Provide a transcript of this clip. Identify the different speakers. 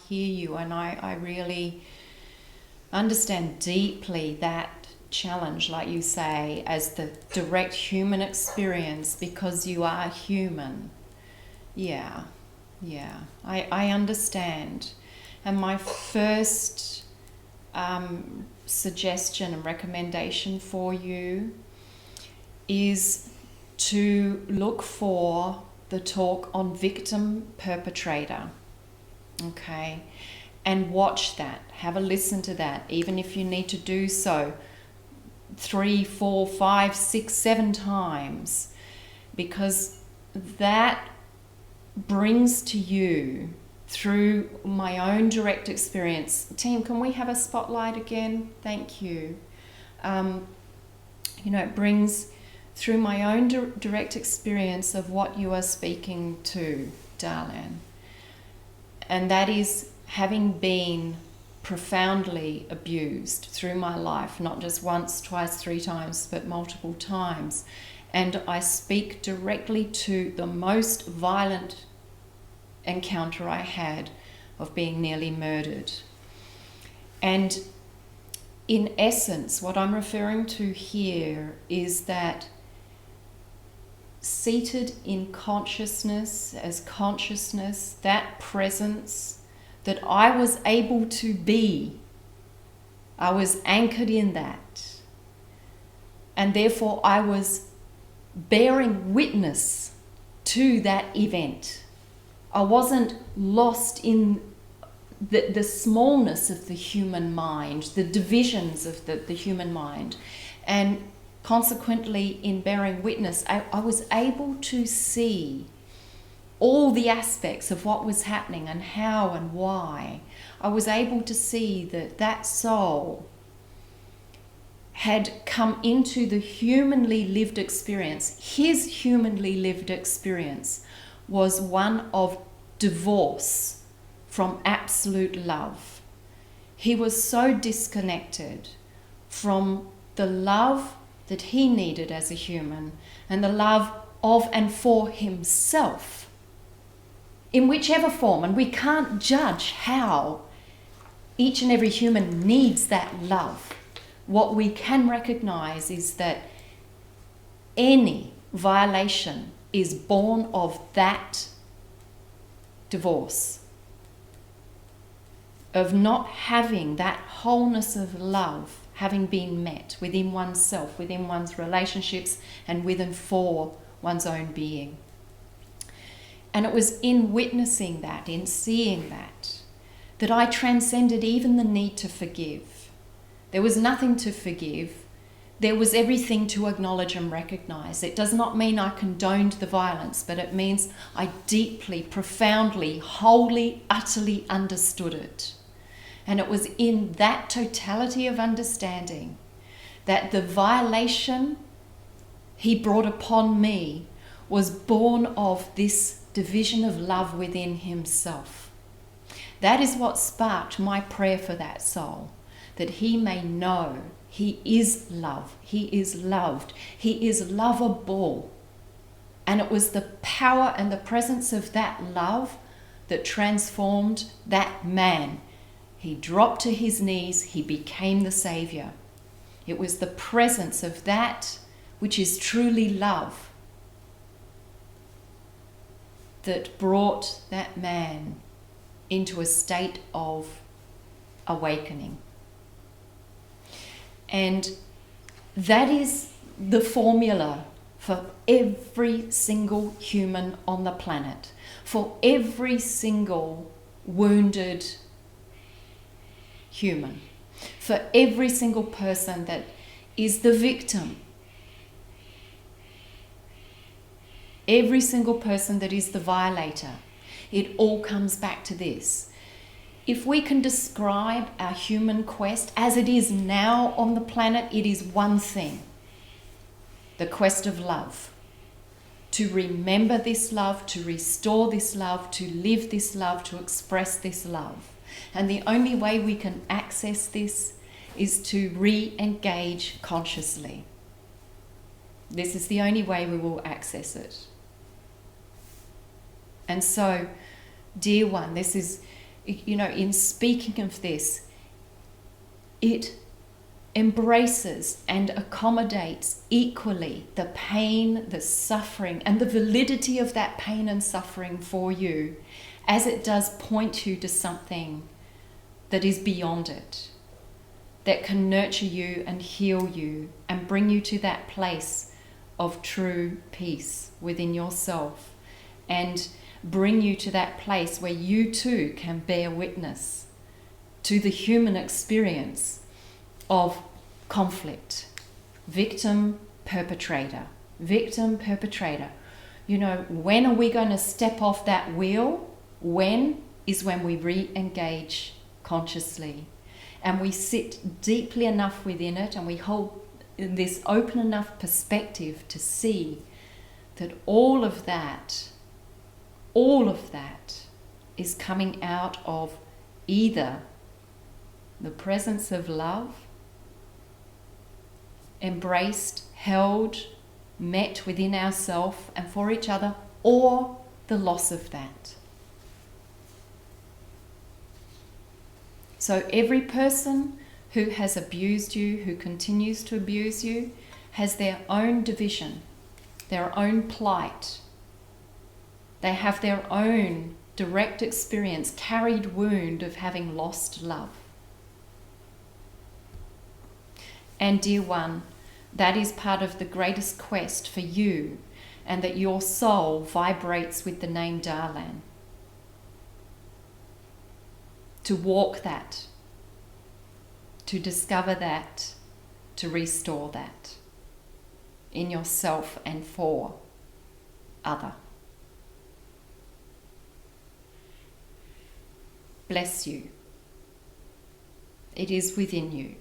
Speaker 1: hear you, and I really understand deeply that challenge, like you say, as the direct human experience, because you are human. Yeah, I understand. And my first suggestion and recommendation for you is to look for the talk on victim perpetrator, okay? And watch that, have a listen to that, even if you need to do so 3, 4, 5, 6, 7 times, because that brings to you, through my own direct experience. Team, can we have a spotlight again? Thank you. It brings through my own direct experience of what you are speaking to, darling. And that is having been profoundly abused through my life, not just once, twice, 3 times, but multiple times. And I speak directly to the most violent encounter I had of being nearly murdered. And in essence, what I'm referring to here is that seated in consciousness, as consciousness, that presence that I was able to be, I was anchored in that. And therefore I was bearing witness to that event. I wasn't lost in the smallness of the human mind, the divisions of the human mind. And consequently, in bearing witness, I was able to see all the aspects of what was happening and how and why. I was able to see that that soul had come into the humanly lived experience. His humanly lived experience was one of divorce from absolute love. He was so disconnected from the love that he needed as a human and the love of and for himself, in whichever form. And we can't judge how each and every human needs that love. What we can recognize is that any violation is born of that divorce, of not having that wholeness of love having been met within oneself, within one's relationships, and within for one's own being. And it was in witnessing that, in seeing that, that I transcended even the need to forgive. There was nothing to forgive. There was everything to acknowledge and recognize. It does not mean I condoned the violence, but it means I deeply, profoundly, wholly, utterly understood it. And it was in that totality of understanding that the violation he brought upon me was born of this division of love within himself. That is what sparked my prayer for that soul, that he may know he is love, he is loved, he is lovable. And it was the power and the presence of that love that transformed that man. He dropped to his knees, he became the Saviour. It was the presence of that which is truly love that brought that man into a state of awakening. And that is the formula for every single human on the planet, for every single wounded human, for every single person that is the victim, every single person that is the violator. It all comes back to this. If we can describe our human quest as it is now on the planet, it is one thing: the quest of love. To remember this love, to restore this love, to live this love, to express this love. And the only way we can access this is to re-engage consciously. This is the only way we will access it. And so, dear one, this is in speaking of this, it embraces and accommodates equally the pain, the suffering, and the validity of that pain and suffering for you, as it does point you to something that is beyond it, that can nurture you and heal you and bring you to that place of true peace within yourself, and bring you to that place where you too can bear witness to the human experience of conflict. Victim, perpetrator. Victim, perpetrator. When are we going to step off that wheel? When is when we re-engage consciously, and we sit deeply enough within it, and we hold this open enough perspective to see that all of that is coming out of either the presence of love, embraced, held, met within ourselves and for each other, or the loss of that. So every person who has abused you, who continues to abuse you, has their own division, their own plight. They have their own direct experience, carried wound of having lost love. And dear one, that is part of the greatest quest for you, and that your soul vibrates with the name Darlan. To walk that, to discover that, to restore that in yourself and for other. Bless you. It is within you.